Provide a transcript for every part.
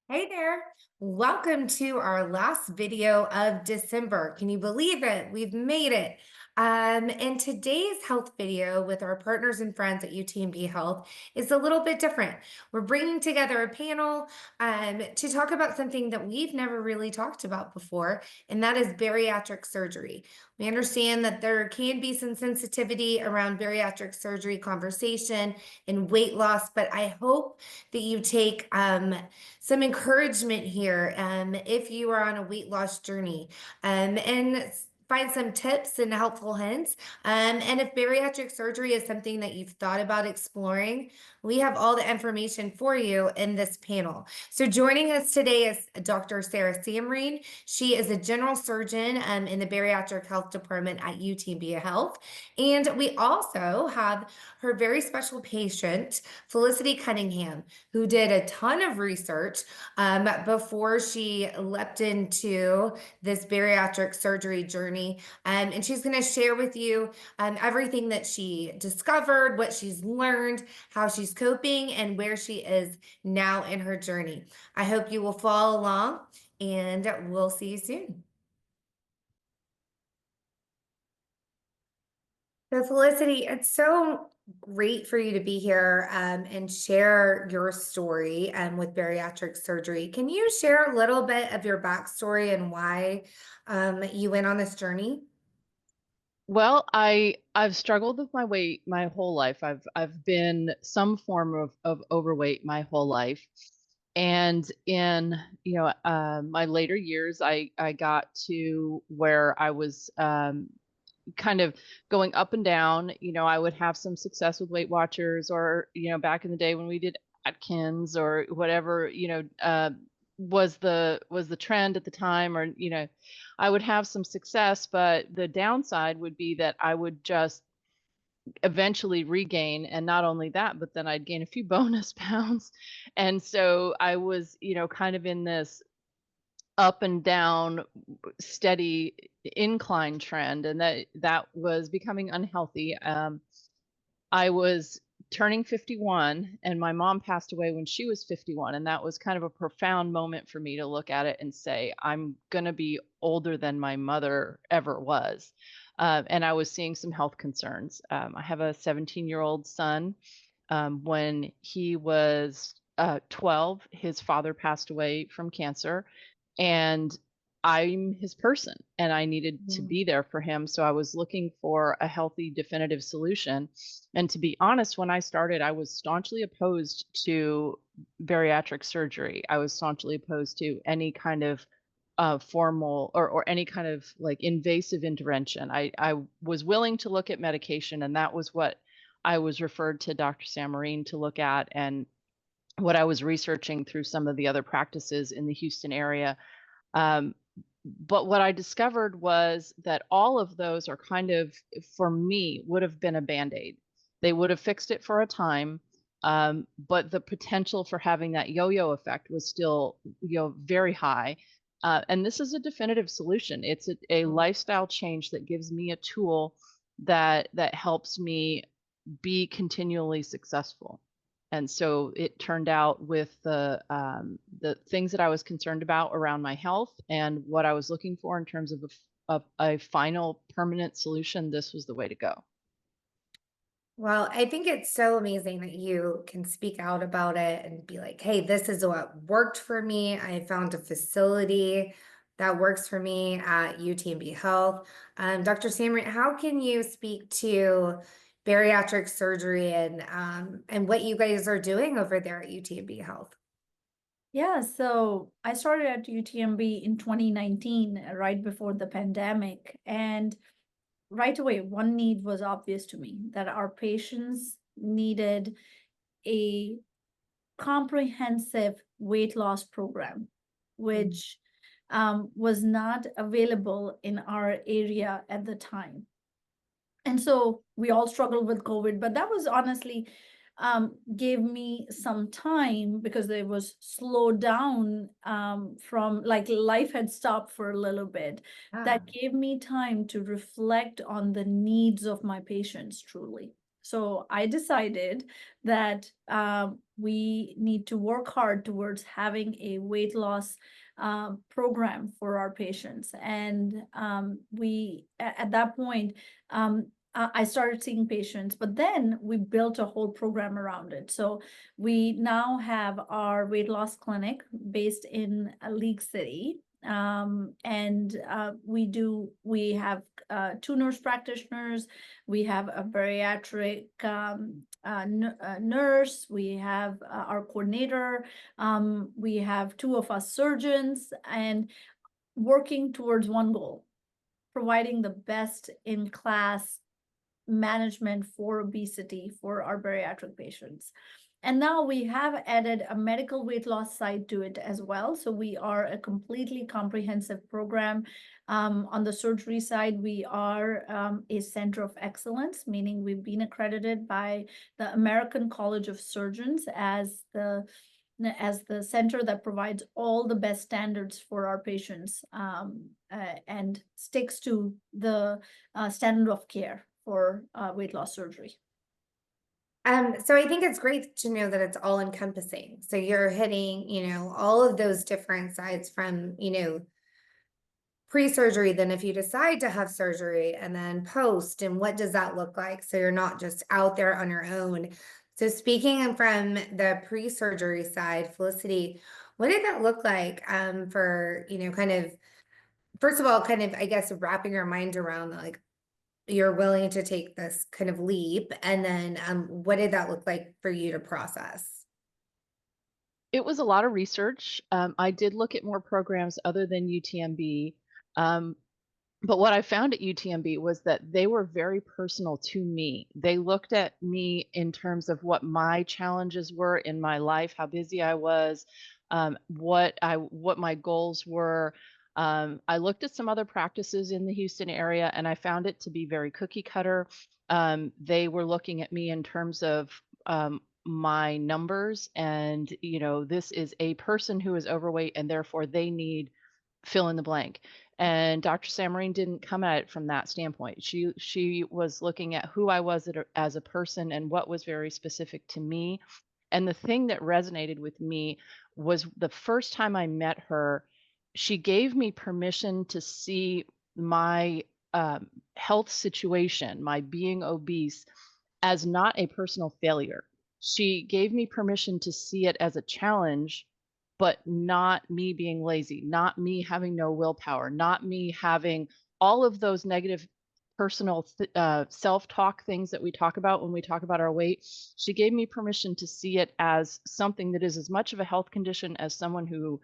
Hey there. Welcome to our last video of December. Can you believe it? We've made it. And today's health video with our partners and friends at UTMB Health is a little bit different. We're bringing together a panel to talk about something that we've never really talked about before, and that is bariatric surgery. We understand that there can be some sensitivity around bariatric surgery conversation and weight loss, but I hope that you take some encouragement here if you are on a weight loss journey and find some tips and helpful hints. And if bariatric surgery is something that you've thought about exploring, we have all the information for you in this panel. So joining us today is Dr. Sarah Samreen. She is a general surgeon in the bariatric health department at UTMB Health. And we also have her very special patient, Felicity Cunningham, who did a ton of research before she leapt into this bariatric surgery journey. And she's going to share with you everything that she discovered, what she's learned, how she's coping, and where she is now in her journey. I hope you will follow along, and we'll see you soon. So, Felicity, it's so great for you to be here and share your story with bariatric surgery. Can you share a little bit of your backstory and why you went on this journey? Well, I've struggled with my weight my whole life. I've been some form of overweight my whole life. And in, my later years, I got to where I was kind of going up and down. I would have some success with Weight Watchers or, back in the day when we did Atkins or whatever, was the trend at the time, or I would have some success, but the downside would be that I would just eventually regain, and not only that, but then I'd gain a few bonus pounds. And so I was, kind of in this up and down steady incline trend, and that was becoming unhealthy. I was turning 51, and my mom passed away when she was 51, and that was kind of a profound moment for me to look at it and say, I'm going to be older than my mother ever was. And I was seeing some health concerns. I have a 17-year-old son. When he was 12, his father passed away from cancer, and I'm his person, and I needed to Mhm. be there for him. So I was looking for a healthy, definitive solution. And to be honest, when I started, I was staunchly opposed to bariatric surgery. I was staunchly opposed to any kind of formal or any kind of like invasive intervention. I was willing to look at medication, and that was what I was referred to Dr. Samarine to look at, and what I was researching through some of the other practices in the Houston area. um, but what I discovered was that all of those are kind of, for me, would have been a Band-Aid. They would have fixed it for a time, but the potential for having that yo-yo effect was still, very high. And this is a definitive solution. It's a lifestyle change that gives me a tool that helps me be continually successful. And so it turned out with the things that I was concerned about around my health and what I was looking for in terms of a final permanent solution, this was the way to go. Well, I think it's so amazing that you can speak out about it and be like, hey, this is what worked for me. I found a facility that works for me at UTMB Health. Dr. Samrit, how can you speak to bariatric surgery and what you guys are doing over there at UTMB Health? Yeah, so I started at UTMB in 2019, right before the pandemic. And right away, one need was obvious to me that our patients needed a comprehensive weight loss program, Mm. which was not available in our area at the time. And so we all struggled with COVID, but that was honestly gave me some time because it was slowed down from like life had stopped for a little bit. Yeah. That gave me time to reflect on the needs of my patients truly. So I decided that we need to work hard towards having a weight loss program for our patients. And at that point, I started seeing patients, but then we built a whole program around it. So we now have our weight loss clinic based in League City. And we have two nurse practitioners, we have a bariatric nurse, we have our coordinator, we have two of us surgeons, and working towards one goal, providing the best in class management for obesity for our bariatric patients. And now we have added a medical weight loss side to it as well. So we are a completely comprehensive program. On the surgery side, we are a center of excellence, meaning we've been accredited by the American College of Surgeons as the center that provides all the best standards for our patients, and sticks to the standard of care for weight loss surgery. So I think it's great to know that it's all encompassing. So you're hitting, all of those different sides from, pre-surgery, then if you decide to have surgery, and then post, and what does that look like? So you're not just out there on your own. So speaking from the pre-surgery side, Felicity, what did that look like for, kind of, first of all, kind of, I guess, wrapping your mind around like you're willing to take this kind of leap, and then what did that look like for you to process? It was a lot of research. I did look at more programs other than UTMB. Um, But what I found at UTMB was that they were very personal to me. They looked at me in terms of what my challenges were in my life, how busy I was, what my goals were. I looked at some other practices in the Houston area, and I found it to be very cookie cutter. They were looking at me in terms of my numbers, and this is a person who is overweight, and therefore they need fill in the blank. And Dr. Samarine didn't come at it from that standpoint. She was looking at who I was as a person and what was very specific to me. And the thing that resonated with me was the first time I met her, she gave me permission to see my health situation, my being obese, as not a personal failure. She gave me permission to see it as a challenge, but not me being lazy, not me having no willpower, not me having all of those negative personal self-talk things that we talk about when we talk about our weight. She gave me permission to see it as something that is as much of a health condition as someone who,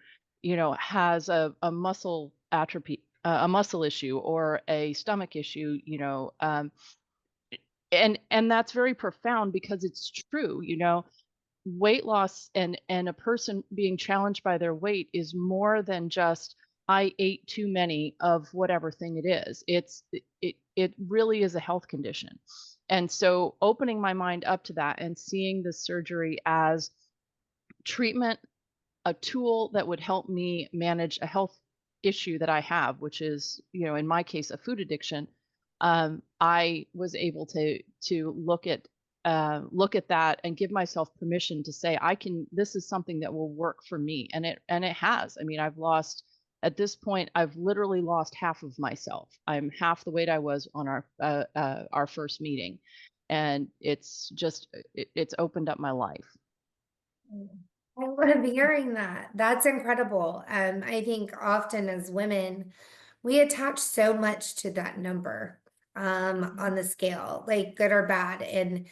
has a muscle atrophy, a muscle issue, or a stomach issue, and that's very profound because it's true. Weight loss and a person being challenged by their weight is more than just I ate too many of whatever thing it is. It really is a health condition. And so opening my mind up to that and seeing the surgery as treatment, a tool that would help me manage a health issue that I have, which is, in my case, a food addiction. I was able to look at that and give myself permission to say, I can. This is something that will work for me, and it has. I mean, at this point, I've literally lost half of myself. I'm half the weight I was on our first meeting, and it's opened up my life. I love hearing that. That's incredible. I think often as women, we attach so much to that number on the scale, like good or bad. And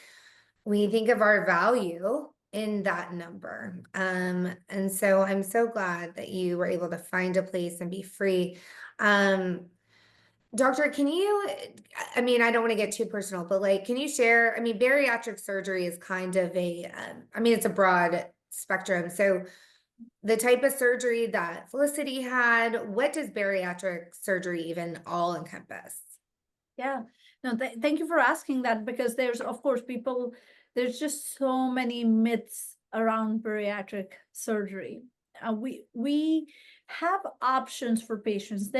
we think of our value in that number. And so I'm so glad that you were able to find a place and be free. Doctor, can you, I mean, I don't want to get too personal, but like, can you share? I mean, bariatric surgery is kind of it's a broad spectrum. So the type of surgery that Felicity had, what does bariatric surgery even all encompass? Yeah, no, thank you for asking that, because there's, of course, there's just so many myths around bariatric surgery. We have options for patients.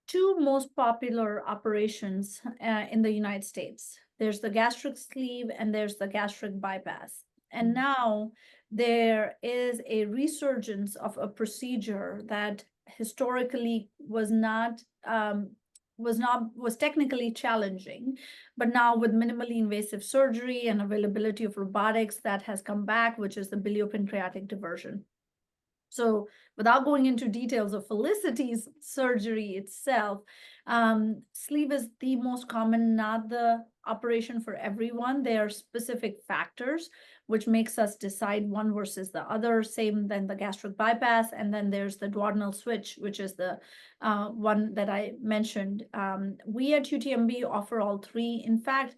two most popular operations in the United States. There's the gastric sleeve and there's the gastric bypass. And Mm. now there is a resurgence of a procedure that historically was technically challenging, but now with minimally invasive surgery and availability of robotics, that has come back, which is the biliopancreatic diversion. So without going into details of Felicity's surgery itself, sleeve is the most common, not the operation for everyone. There are specific factors which makes us decide one versus the other, same than the gastric bypass. And then there's the duodenal switch, which is the one that I mentioned. We at UTMB offer all three. In fact,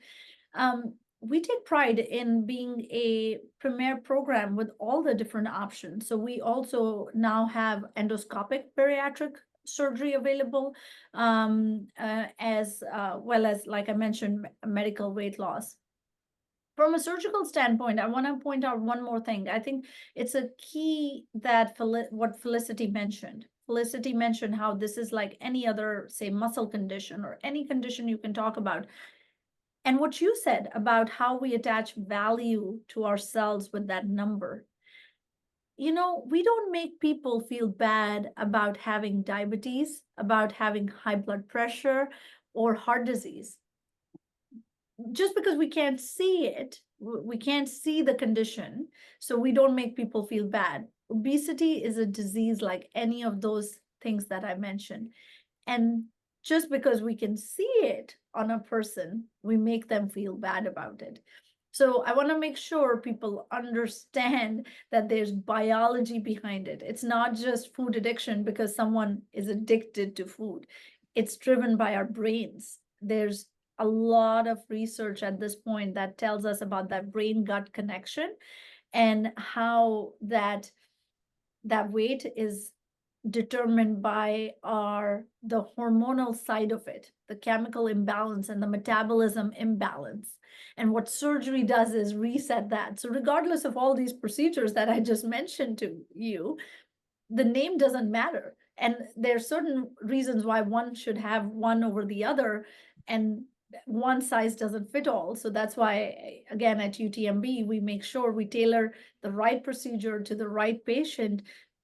we take pride in being a premier program with all the different options. So we also now have endoscopic bariatric surgery available, as well as, like I mentioned, medical weight loss. From a surgical standpoint, I want to point out one more thing. I think it's a key that what Felicity mentioned. Felicity mentioned how this is like any other, say, muscle condition or any condition you can talk about. And what you said about how we attach value to ourselves with that number. We don't make people feel bad about having diabetes, about having high blood pressure or heart disease. Just because we can't see it, we can't see the condition, so we don't make people feel bad. Obesity is a disease like any of those things that I mentioned. And just because we can see it on a person, we make them feel bad about it. So I want to make sure people understand that there's biology behind it. It's not just food addiction because someone is addicted to food. It's driven by our brains. There's a lot of research at this point that tells us about that brain gut connection and how that weight is determined by the hormonal side of it, the chemical imbalance and the metabolism imbalance. And what surgery does is reset that. So regardless of all these procedures that I just mentioned to you, the name doesn't matter. And there are certain reasons why one should have one over the other, and one size doesn't fit all. So that's why, again, at UTMB, we make sure we tailor the right procedure to the right patient.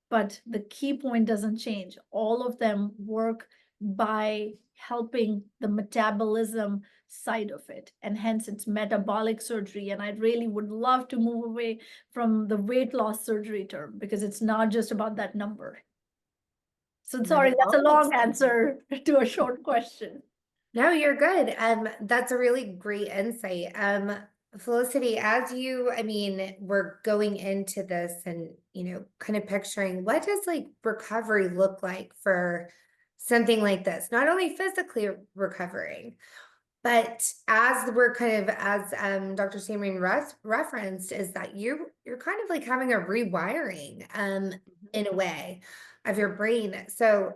But the key point doesn't change. All of them work by helping the metabolism side of it. And hence it's metabolic surgery. And I really would love to move away from the weight loss surgery term because it's not just about that number. So No, sorry, it that's a all makes long answer to a short question. No, you're good. That's a really great insight. Felicity, we're going into this and, kind of picturing what does like recovery look like for something like this? Not only physically recovering, but as we're kind of, as Dr. Samrin referenced, is that you're kind of like having a rewiring in a way of your brain. So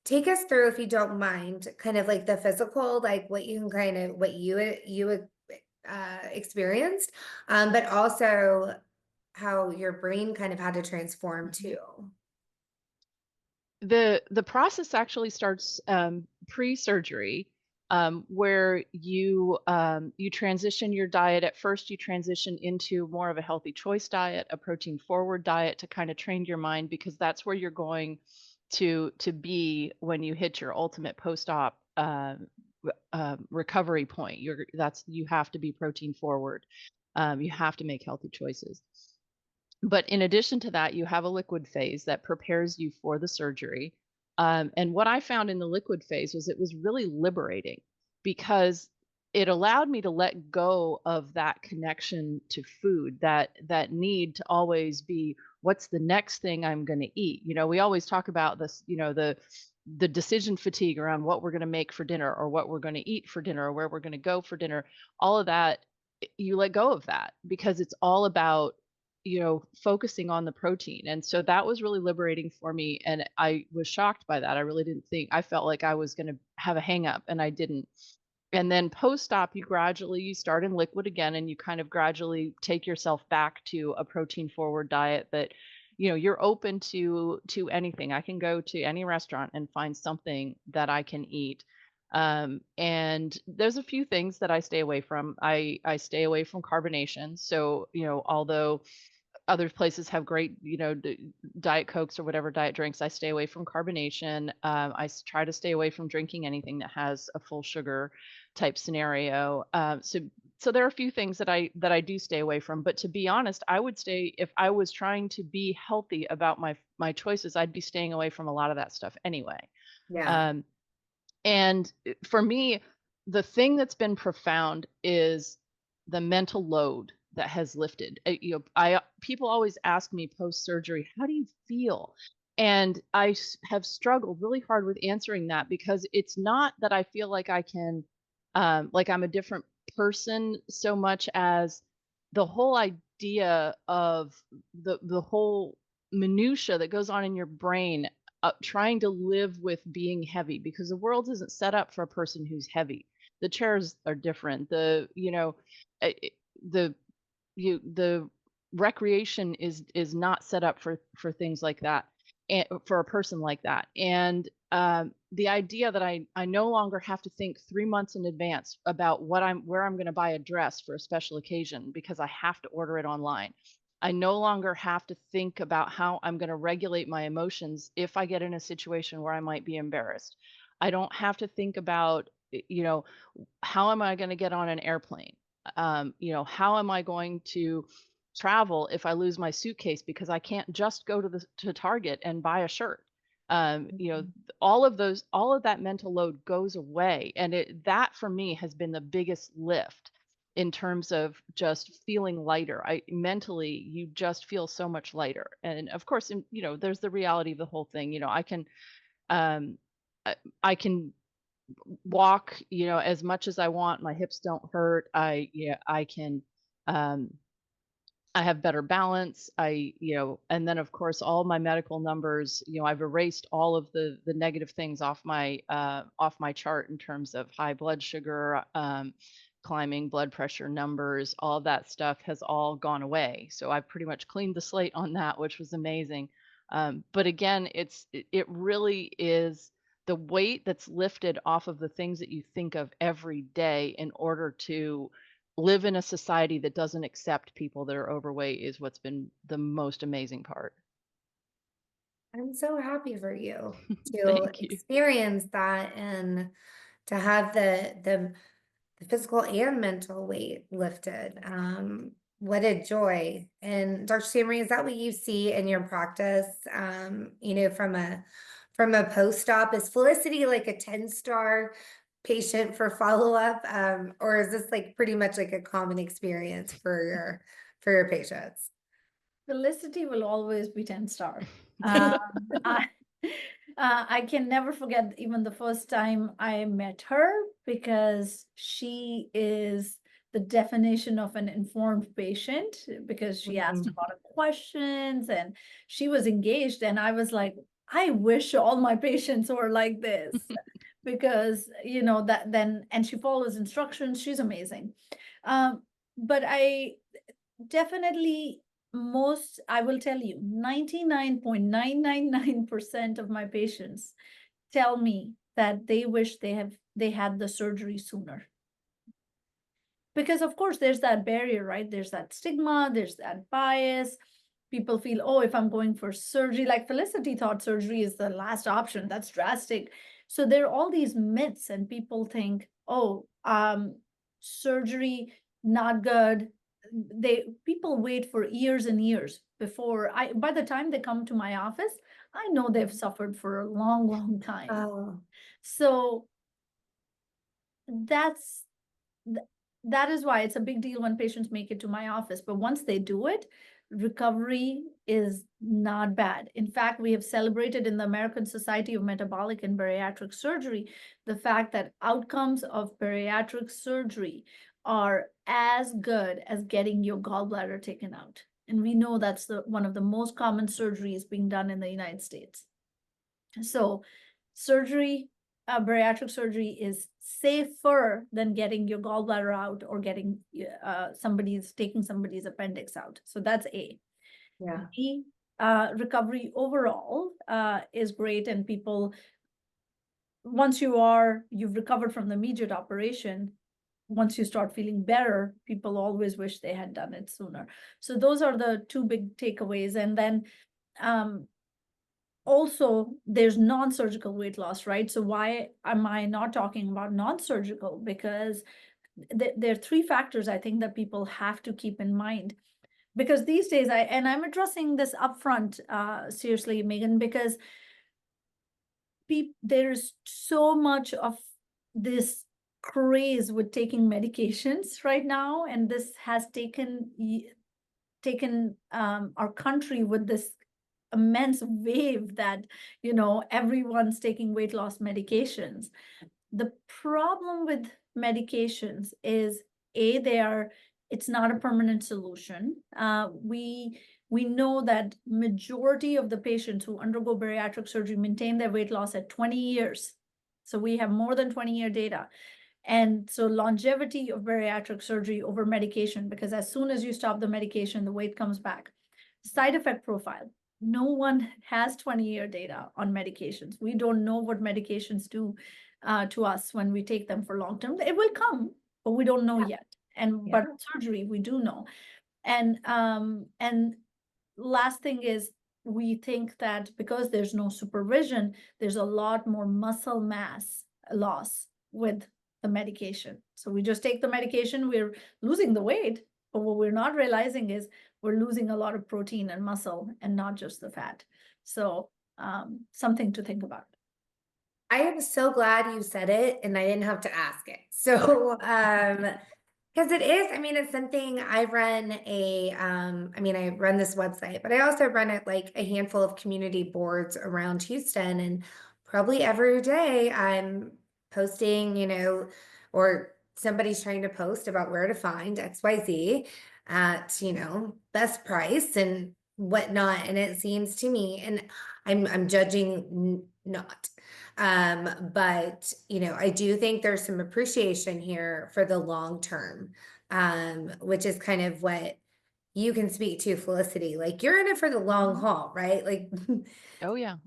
take us through, if you don't mind, kind of like the physical, like what you can kind of what you experienced, but also how your brain kind of had to transform too. The process actually starts pre-surgery, where you transition your diet. At first, you transition into more of a healthy choice diet, a protein forward diet to kind of train your mind, because that's where you're going to be when you hit your ultimate post-op recovery point. You have to be protein forward. You have to make healthy choices. But in addition to that, you have a liquid phase that prepares you for the surgery. And what I found in the liquid phase was it was really liberating because it allowed me to let go of that connection to food, that need to always be, what's the next thing I'm going to eat? We always talk about this, the decision fatigue around what we're going to make for dinner or what we're going to eat for dinner or where we're going to go for dinner. All of that, you let go of that because it's all about focusing on the protein. And so that was really liberating for me. And I was shocked by that. I really didn't think, I felt like I was going to have a hang up and I didn't. And then post-op, you start in liquid again and you kind of gradually take yourself back to a protein forward diet that you're open to anything. I can go to any restaurant and find something that I can eat. And there's a few things that I stay away from. I stay away from carbonation. So, although other places have great, Diet Cokes or whatever diet drinks, I stay away from carbonation. Try to stay away from drinking anything that has a full sugar type scenario. So there are a few things that I do stay away from. But to be honest, I would stay if I was trying to be healthy about my choices. I'd be staying away from a lot of that stuff anyway. Yeah. Um, and for me, the thing that's been profound is the mental load that has lifted. I people always ask me post surgery, how do you feel? And have struggled really hard with answering that, because it's not that I feel like I can, like I'm a different person, so much as the whole idea of the whole minutia that goes on in your brain, trying to live with being heavy, because the world isn't set up for a person who's heavy. The chairs are different. Uh, it- the the recreation is not set up for things like that, and for a person like that. And the idea that I no longer have to think 3 months in advance about where I'm going to buy a dress for a special occasion because I have to order it online. I no longer have to think about how I'm going to regulate my emotions if I get in a situation where I might be embarrassed. I don't have to think about, how am I going to get on an airplane? How am I going to travel if I lose my suitcase because I can't just go to Target and buy a shirt? Mhm. All of that mental load goes away, and that for me has been the biggest lift in terms of just feeling lighter. I mentally, you just feel so much lighter. And of course, there's the reality of the whole thing. Um, I can walk, as much as I want. My hips don't hurt. I can, um, I have better balance. And then of course all my medical numbers, I've erased all of the negative things off my chart in terms of high blood sugar, climbing blood pressure numbers. All of that stuff has all gone away. So I pretty much cleaned the slate on that, which was amazing. But again, it really is the weight that's lifted off of the things that you think of every day in order to live in a society that doesn't accept people that are overweight, is what's been the most amazing part. I'm so happy for you to Thank you. experience that and to have the physical and mental weight lifted. What a joy. And Dr. Samory, is that what you see in your practice? From a post-op, is Felicity like a 10-star patient for follow-up? Or is this like pretty much like a common experience for your patients? Felicity will always be 10-star. Um, I, I can never forget even the first time I met her, because she is the definition of an informed patient, because she asked a Mhm. lot of questions and she was engaged. And I was like, I wish all my patients were like this, because, that then, and she follows instructions. She's amazing. But I definitely, I will tell you, 99.999% of my patients tell me that they wish they had the surgery sooner. Because of course there's that barrier, right? There's that stigma, there's that bias. People feel, oh, if I'm going for surgery, like Felicity thought surgery is the last option. That's drastic. So there are all these myths, and people think, oh, surgery, not good. People wait for years and years before by the time they come to my office, I know they've suffered for a long, long time. Oh, So that's th- that is why it's a big deal when patients make it to my office. But once they do it, recovery is not bad. In fact, we have celebrated in the American Society of Metabolic and Bariatric Surgery the fact that outcomes of bariatric surgery are as good as getting your gallbladder taken out. And we know that's one of the most common surgeries being done in the United States. So surgery, bariatric surgery is safer than getting your gallbladder out or getting taking somebody's appendix out. So that's A. yeah. B, recovery overall is great, and people, once you've recovered from the immediate operation, once you start feeling better, people always wish they had done it sooner. So those are the two big takeaways. And then um, also there's non-surgical weight loss, right? So why am I not talking about non-surgical? Because there are three factors I think that people have to keep in mind. Because these days, I'm addressing this upfront, seriously, Megan, because there's so much of this craze with taking medications right now, and this has taken our country with this immense wave that everyone's taking weight loss medications. The problem with medications is it's not a permanent solution. We know that majority of the patients who undergo bariatric surgery maintain their weight loss at 20 years. So we have more than 20-year data. And so longevity of bariatric surgery over medication, because as soon as you stop the medication, the weight comes back. Side effect profile. No one has 20-year data on medications. We don't know what medications do to us when we take them for long term. It will come, but we don't know yet. Yeah. But surgery, we do know. And last thing is, we think that because there's no supervision, there's a lot more muscle mass loss with the medication. So we just take the medication, we're losing the weight, but what we're not realizing is we're losing a lot of protein and muscle and not just the fat. So something to think about. I am so glad you said it and I didn't have to ask it. So, because it is, I mean, it's something I run I run this website, but I also run it like a handful of community boards around Houston. And probably every day I'm posting, or somebody's trying to post about where to find XYZ at, best price and whatnot. And it seems to me, and I'm judging not. But I do think there's some appreciation here for the long term, which is kind of what you can speak to, Felicity. Like you're in it for the long Mhm. haul, right? Like, Oh yeah.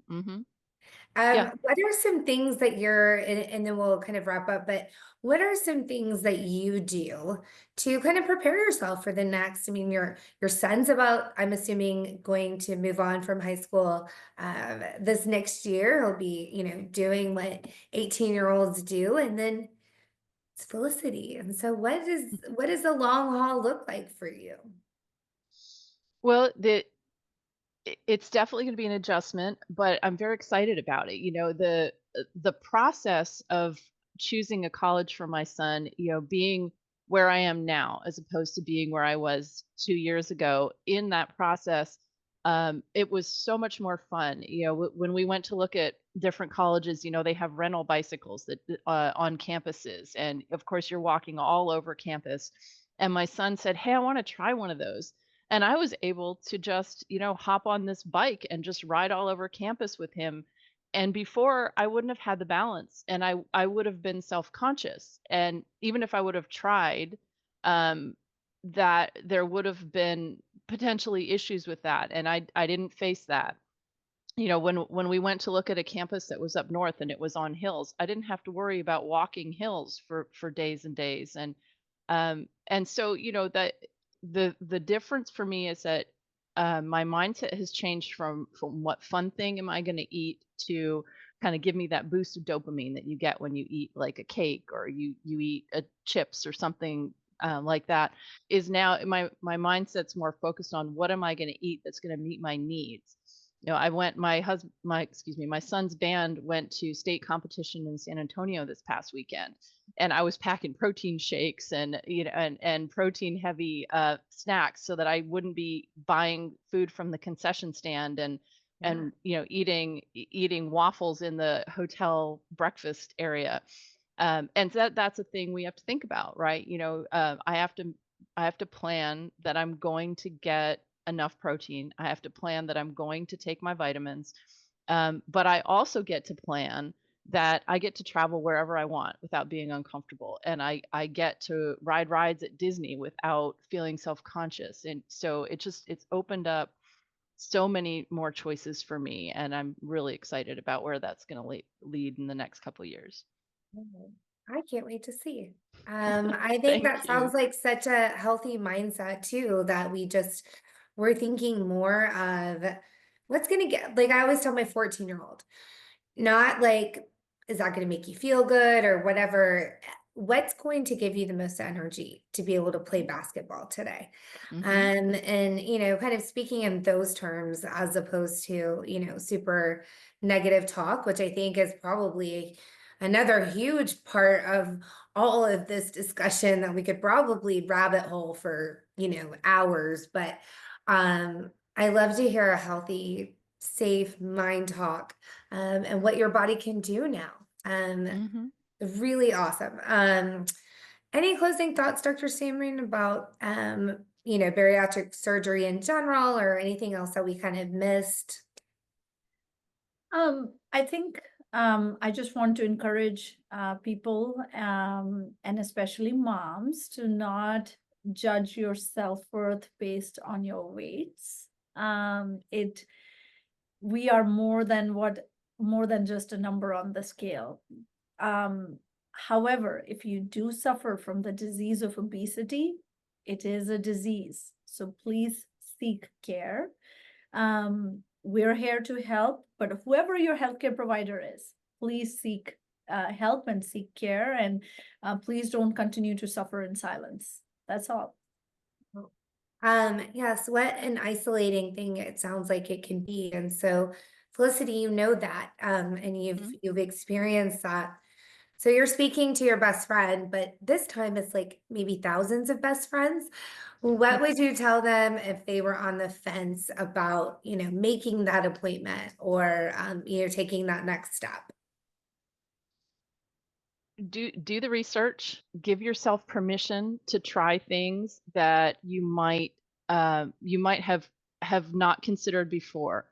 Yeah. what are some things that and then we'll kind of wrap up, but what are some things that you do to kind of prepare yourself for the next? I mean, your son's about, I'm assuming, going to move on from high school this next year. He'll be, doing what 18-year-olds do, and then it's Felicity. And so what does the long haul look like for you? Well, it's definitely going to be an adjustment, but I'm very excited about it. The process of choosing a college for my son, being where I am now as opposed to being where I was 2 years ago. In that process, it was so much more fun. When we went to look at different colleges, they have rental bicycles that on campuses, and of course, you're walking all over campus. And my son said, "Hey, I want to try one of those." And I was able to just, hop on this bike and just ride all over campus with him. And before, I wouldn't have had the balance, and I would have been self-conscious. And even if I would have tried, um, that there would have been potentially issues with that, and I didn't face that. When we went to look at a campus that was up north and it was on hills, I didn't have to worry about walking hills for days and days. And so, that the difference for me is that my mindset has changed from what fun thing am I going to eat to kind of give me that boost of dopamine that you get when you eat like a cake, or you eat chips or something like that. Is now my mindset's more focused on what am I going to eat that's going to meet my needs. I went, my son's band went to state competition in San Antonio this past weekend, and I was packing protein shakes and and protein heavy snacks so that I wouldn't be buying food from the concession stand and Yeah. eating waffles in the hotel breakfast area. And so that's a thing we have to think about, right? I have to plan that I'm going to get enough protein. I have to plan that I'm going to take my vitamins. But I also get to plan that I get to travel wherever I want without being uncomfortable. And I get to ride rides at Disney without feeling self-conscious. And so it's opened up so many more choices for me, and I'm really excited about where that's going to lead in the next couple of years. Mhm. I can't wait to see. I think Thank that you. sounds like such a healthy mindset too, that we're thinking more of what's going to get, like I always tell my 14-year-old, not like, is that gonna make you feel good or whatever? What's going to give you the most energy to be able to play basketball today? Hmm. And kind of speaking in those terms as opposed to, super negative talk, which I think is probably another huge part of all of this discussion that we could probably rabbit hole for, hours. But I love to hear a healthy, safe mind talk and what your body can do now. Hmm. Really awesome. Any closing thoughts, Dr. Samrin, about bariatric surgery in general or anything else that we kind of missed? I think I just want to encourage people, and especially moms, to not judge your self-worth based on your weights. It We are more than just a number on the scale. Um, However, if you do suffer from the disease of obesity, it is a disease. So please seek care. We're here to help, but whoever your healthcare provider is, please seek help and seek care, and please don't continue to suffer in silence. That's all. Yes, what an isolating thing it sounds like it can be. And so, Felicity, you know that, and you've experienced that. So you're speaking to your best friend, but this time it's like maybe thousands of best friends. What would you tell them if they were on the fence about, making that appointment or, taking that next step? Do the research. Give yourself permission to try things that you might have not considered before.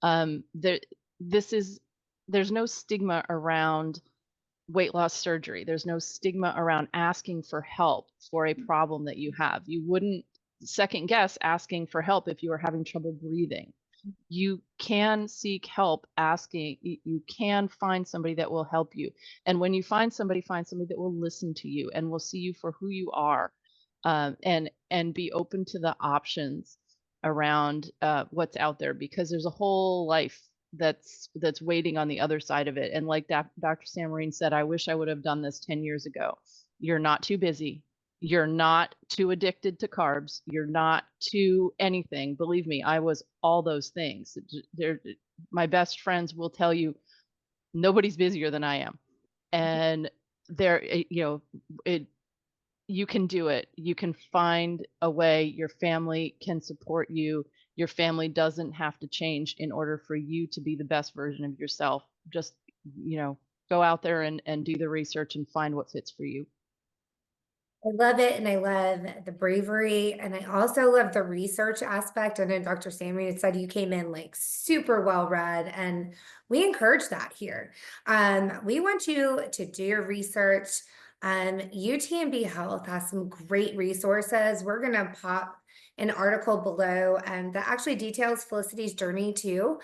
There this is There's no stigma around weight loss surgery. There's no stigma around asking for help for a problem that you have. You wouldn't second guess asking for help if you were having trouble breathing. You can seek help asking. You can find somebody that will help you. And when you find somebody that will listen to you and will see you for who you are, and be open to the options around what's out there, because there's a whole life that's waiting on the other side of it. And like Dr. Samarine said, I wish I would have done this 10 years ago. You're not too busy. You're not too addicted to carbs. You're not too anything. Believe me, I was all those things. My best friends will tell you nobody's busier than I am. And there, it, you can do it. You can find a way. Your family can support you. Your family doesn't have to change in order for you to be the best version of yourself. Just, go out there and do the research and find what fits for you. I love it, and I love the bravery, and I also love the research aspect. I know Dr. Sammy had said you came in like super well read, and we encourage that here. We want you to do your research. UTMB Health has some great resources. We're gonna pop an article below, and that actually details Felicity's journey too.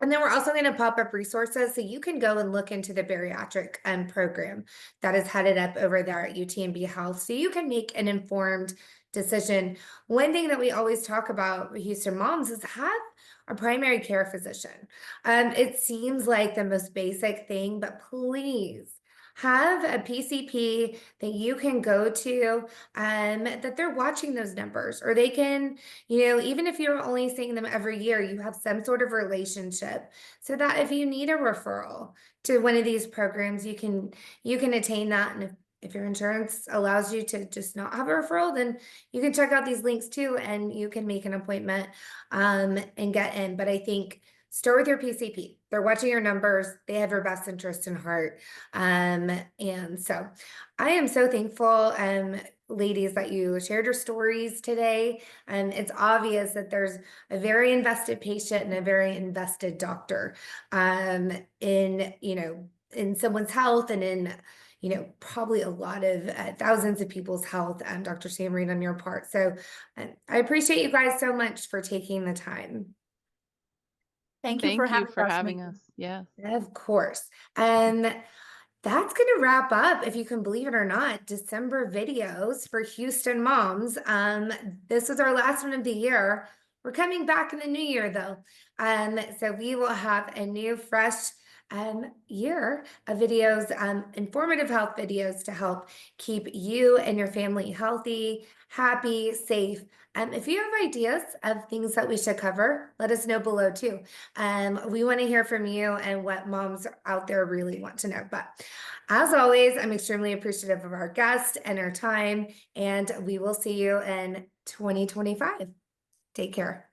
And then we're also going to pop up resources so you can go and look into the bariatric program that is headed up over there at UTMB Health so you can make an informed decision. One thing that we always talk about with Houston moms is have a primary care physician. It seems like the most basic thing, but please have a PCP that you can go to, that they're watching those numbers, or they can, even if you're only seeing them every year, you have some sort of relationship so that if you need a referral to one of these programs, you can attain that. And if your insurance allows you to just not have a referral, then you can check out these links too, and you can make an appointment and get in. But I think start with your PCP. They're watching your numbers. They have your best interest in heart. And so I am so thankful, ladies, that you shared your stories today. And it's obvious that there's a very invested patient and a very invested doctor in someone's health and in probably a lot of thousands of people's health, Dr. Samreen, on your part. So I appreciate you guys so much for taking the time. Thank you for Thank you having for us, having Megan. us. Yeah. Of course. And that's going to wrap up, if you can believe it or not, December videos for Houston moms. This was our last one of the year. We're coming back in the new year, though. So we will have a new, fresh year of videos, informative health videos to help keep you and your family healthy, happy, safe. If you have ideas of things that we should cover, let us know below too. We want to hear from you and what moms out there really want to know. But as always, I'm extremely appreciative of our guest and our time, and we will see you in 2025. Take care.